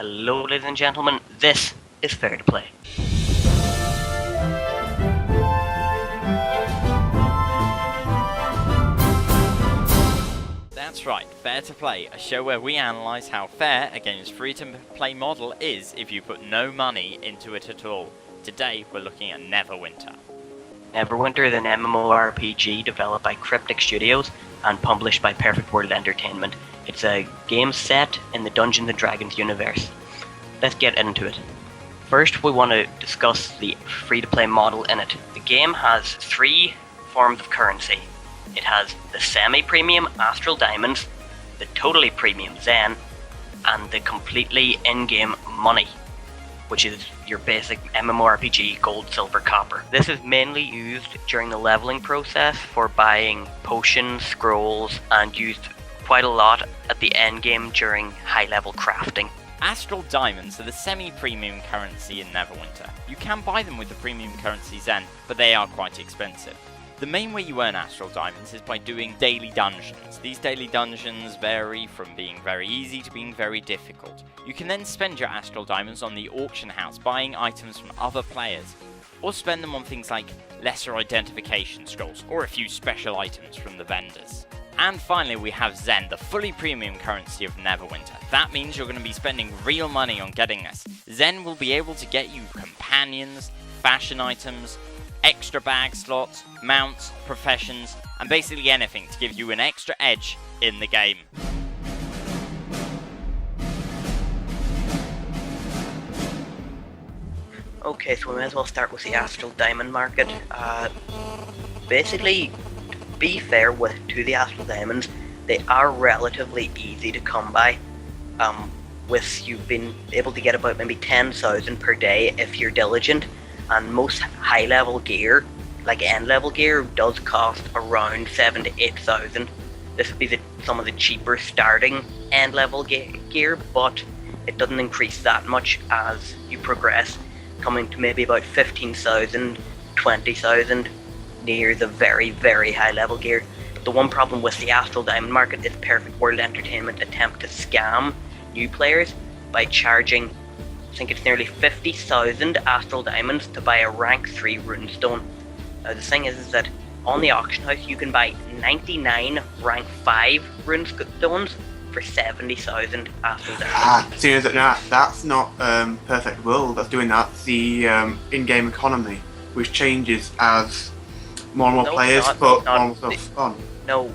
Hello, ladies and gentlemen, this is Fair2Play. That's right, Fair2Play, a show where we analyse how fair a game's free-to-play model is if you put no money into it at all. Today, we're looking at Neverwinter. Neverwinter is an MMORPG developed by Cryptic Studios and published by Perfect World Entertainment. It's a game set in the Dungeons & Dragons universe. Let's get into it. First, we want to discuss the free-to-play model in it. The game has three forms of currency. It has the semi-premium Astral Diamonds, the totally premium Zen, and the completely in-game money, which is your basic MMORPG gold, silver, copper. This is mainly used during the leveling process for buying potions, scrolls, and used quite a lot at the end game during high-level crafting. Astral Diamonds are the semi-premium currency in Neverwinter. You can buy them with the premium currency Zen, but they are quite expensive. The main way you earn Astral Diamonds is by doing daily dungeons. These daily dungeons vary from being very easy to being very difficult. You can then spend your Astral Diamonds on the auction house buying items from other players, or spend them on things like lesser identification scrolls, or a few special items from the vendors. And finally we have Zen, the fully premium currency of Neverwinter. That means you're going to be spending real money on getting this. Zen will be able to get you companions, fashion items, extra bag slots, mounts, professions, and basically anything to give you an extra edge in the game. Okay, so we may as well start with the Astral Diamond market. Basically, to be fair to the Astral Diamonds, they are relatively easy to come by. With you've been able to get about maybe 10,000 per day if you're diligent. And most high-level gear, like end-level gear, does cost around 7,000 to 8,000. This would be some of the cheaper starting end-level gear, but it doesn't increase that much as you progress, coming to maybe about 15,000, 20,000 near the very, very high-level gear. But the one problem with the Astral Diamond market is Perfect World Entertainment attempt to scam new players by charging, I think it's nearly 50,000 Astral Diamonds to buy a rank 3 runestone. Now the thing is that on the auction house you can buy 99 rank 5 runestones for 70,000 Astral Diamonds. Seeing that that's not Perfect World that's doing that. It's the in-game economy, which changes as more and more players put more and more stuff on. No,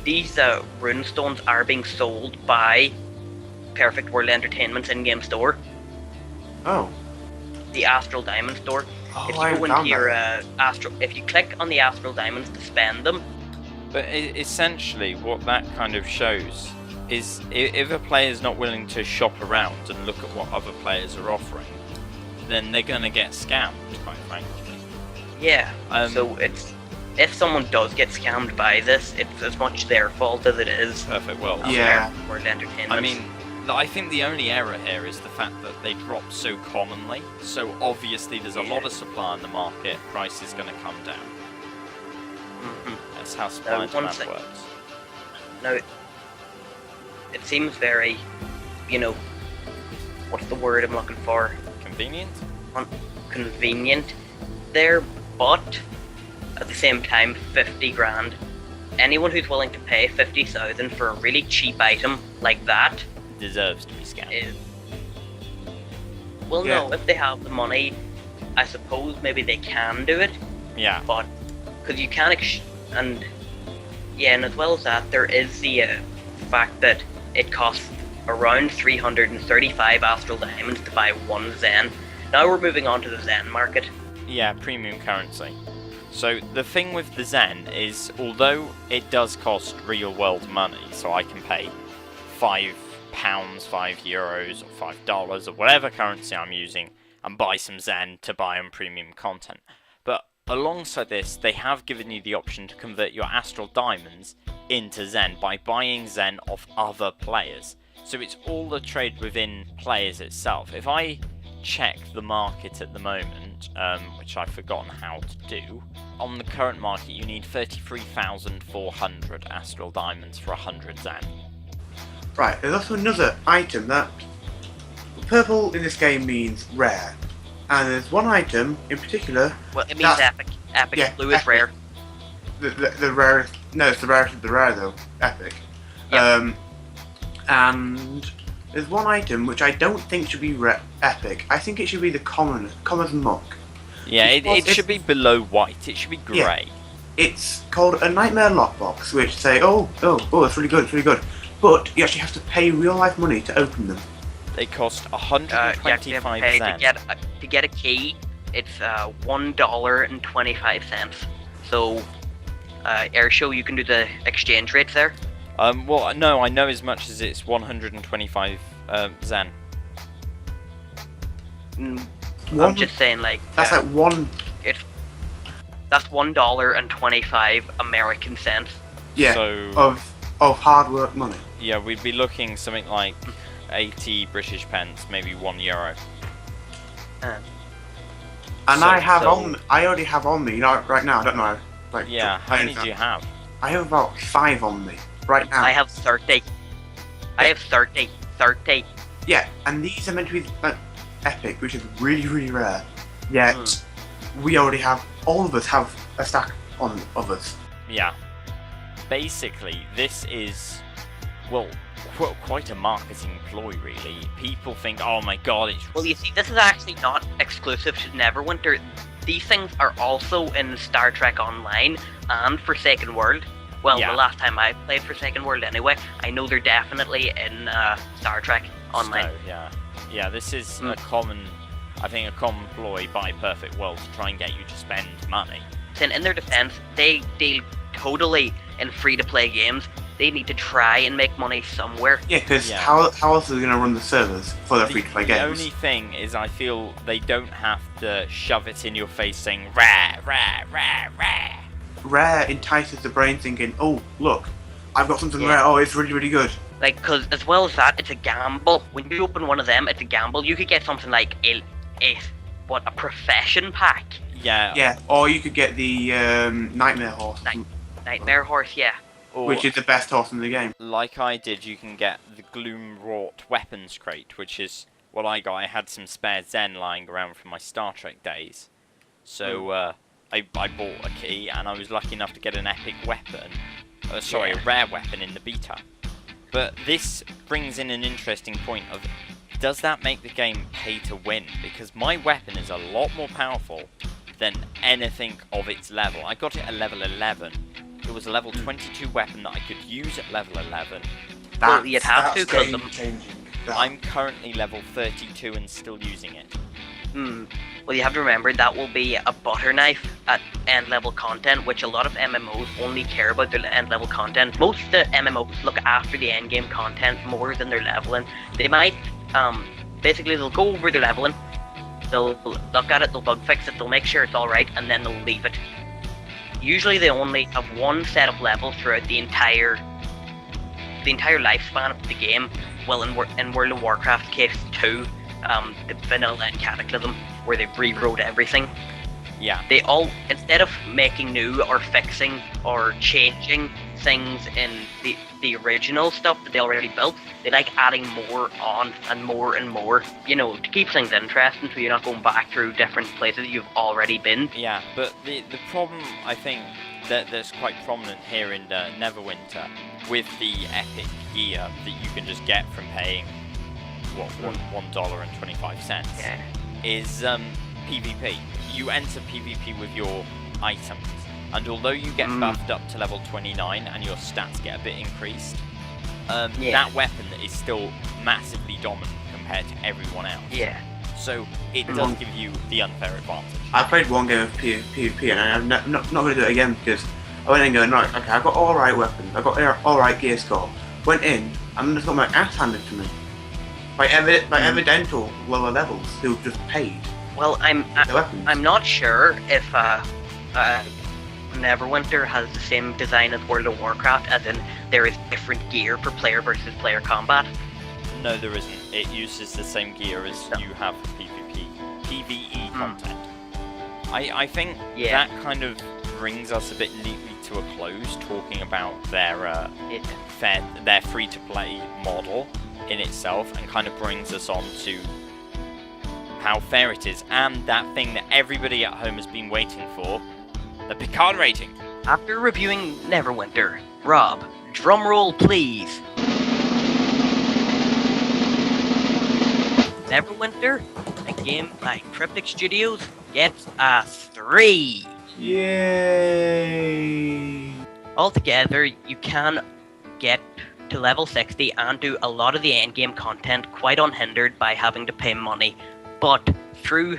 these runestones are being sold by Perfect World Entertainment's in-game store. Oh. The Astral Diamond store. Oh, If you go into your if you click on the Astral Diamonds to spend them. But essentially what that kind of shows is if a player is not willing to shop around and look at what other players are offering, then they're going to get scammed, quite frankly. Yeah, so if someone does get scammed by this, it's as much their fault as it is Perfect World. World Entertainment. I mean, I think the only error here is the fact that they drop so commonly, so obviously there's a lot of supply in the market, price is going to come down. Mm-hmm. That's how supply and demand works. Now, it seems very, what's the word I'm looking for? Convenient? Convenient there, but at the same time, 50 grand. Anyone who's willing to pay 50,000 for a really cheap item like that deserves to be scammed. No, if they have the money, I suppose maybe they can do it. Yeah. But, because you can, and as well as that, there is the fact that it costs around 335 Astral Diamonds to buy one Zen. Now we're moving on to the Zen market. Yeah, premium currency. So the thing with the Zen is, although it does cost real world money, so I can pay £5, €5, or $5, or whatever currency I'm using, and buy some Zen to buy on premium content. But alongside this, they have given you the option to convert your Astral Diamonds into Zen by buying Zen off other players. So it's all the trade within players itself. If I check the market at the moment, which I've forgotten how to do, on the current market you need 33,400 Astral Diamonds for 100 Zen. Right, there's also another item that purple in this game means rare, and there's one item in particular. Well, it means epic. Epic. Yeah, Blue is epic. rare. The rarest. No, it's the rarest of the rare though. Epic. Yep. And there's one item which I don't think should be epic. I think it should be the common as muck. Yeah, it should be below white. It should be grey. Yeah. It's called a nightmare lockbox, which say, oh, it's really good, it's really good. But you actually have to pay real life money to open them. They cost 125 cents. To get a key, it's $1.25. So, Airshow, you can do the exchange rates there. Well, no, I know as much as it's 125 Zen. I'm just saying, like that's like one. That's $1.25 American cents. Yeah. So, of hard work money. Yeah, we'd be looking something like 80 British pence, maybe €1. And I already have on me, right now. I don't know. Like, yeah, how many do you have? I have about 5 on me right now. I have 30. I have 30. Yeah, and these are meant to be like, epic, which is really, really rare. Yet we already have. All of us have a stack on of us. Yeah. Basically, this is, well, quite a marketing ploy, really. People think, oh my god, it's... Well, you see, this is actually not exclusive to Neverwinter. These things are also in Star Trek Online and Forsaken World. Well, the last time I played Forsaken World anyway, I know they're definitely in Star Trek Online. So, yeah, this is a common ploy by Perfect World to try and get you to spend money. And in their defense, they deal totally in free-to-play games. They need to try and make money somewhere. Yeah, because how else are they going to run the servers for their free-to-play games? The only thing is, I feel they don't have to shove it in your face saying rare. Rare entices the brain thinking, oh, look, I've got something rare, oh, it's really, really good. Like, because as well as that, it's a gamble. When you open one of them, it's a gamble. You could get something like a profession pack. Yeah, or you could get the Nightmare Horse. Nightmare Horse, yeah. Which is the best horse in the game. Like I did, you can get the Gloom-wrought weapons crate, which is what I got. I had some spare Zen lying around from my Star Trek days. So I bought a key, and I was lucky enough to get an epic weapon. A rare weapon in the beta. But this brings in an interesting point of, does that make the game pay to win? Because my weapon is a lot more powerful than anything of its level. I got it at level 11. It was a level 22 weapon that I could use at level 11. Well, you'd have to, because I'm currently level 32 and still using it. Well, you have to remember that will be a butter knife at end level content, which a lot of MMOs only care about their end level content. Most of the MMOs look after the end game content more than their leveling. They might, basically they'll go over their leveling, they'll look at it, they'll bug fix it, they'll make sure it's alright, and then they'll leave it. Usually they only have one set of levels throughout the entire lifespan of the game. Well, in World of Warcraft case 2, the Vanilla and Cataclysm, where they rewrote everything. Yeah. They all, instead of making new or fixing or changing things in the original stuff that they already built, they like adding more on and more and more, you know, to keep things interesting so you're not going back through different places you've already been. Yeah, but the problem, I think, that's quite prominent here in Neverwinter, with the epic gear that you can just get from paying, $1.25, is PvP. You enter PvP with your items, and although you get buffed up to level 29 and your stats get a bit increased, that weapon is still massively dominant compared to everyone else. Yeah. So it does give you the unfair advantage. I played one game of PvP and I'm not going to do it again, because I went in going, right, okay, I've got alright weapons, I've got alright gear score. Went in and just got my ass handed to me by evidential lower levels who just paid. Well, I'm not sure if Neverwinter has the same design as World of Warcraft, as in there is different gear for player versus player combat. No, there isn't. It uses the same gear as you have for PvE content. I think that kind of brings us a bit neatly to a close, talking about their free-to-play model in itself, and kind of brings us on to how fair it is, and that thing that everybody at home has been waiting for, the Picard rating. After reviewing Neverwinter, Rob, drumroll please. Neverwinter, a game by Cryptic Studios, gets a 3. Yay! Altogether, you can get to level 60 and do a lot of the endgame content quite unhindered by having to pay money, but through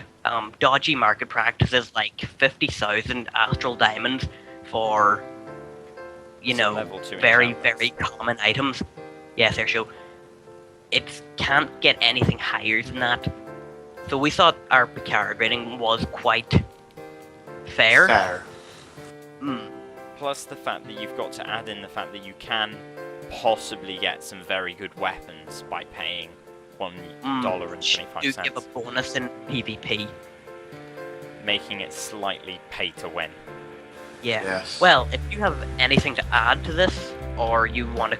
dodgy market practices like 50,000 Astral Diamonds for, you Some know, level 2 very, enchantments. very common items. Yes, there show. It can't get anything higher than that. So we thought our Picard rating was quite fair. Fair. Plus the fact that you've got to add in the fact that you can possibly get some very good weapons by paying $1.25, Do give a bonus in PvP. making it slightly pay to win. Yeah. Yes. Well, if you have anything to add to this, or you want to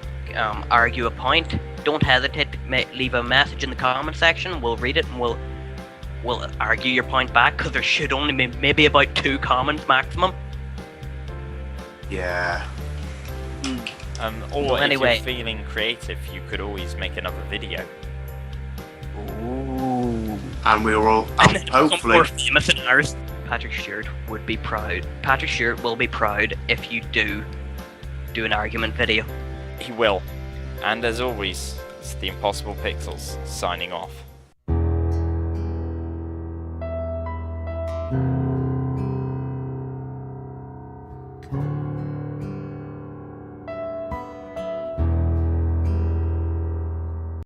argue a point, don't hesitate to leave a message in the comment section. We'll read it and we'll argue your point back, because there should only be maybe about 2 comments maximum. Yeah. Or Well, anyway. if you're feeling creative, you could always make another video. Ooh. And we were all, And and then some hopefully, more famous than ours. Patrick Stewart would be proud. Patrick Stewart will be proud if you do an argument video. He will. And as always, it's the Impossible Pixels signing off.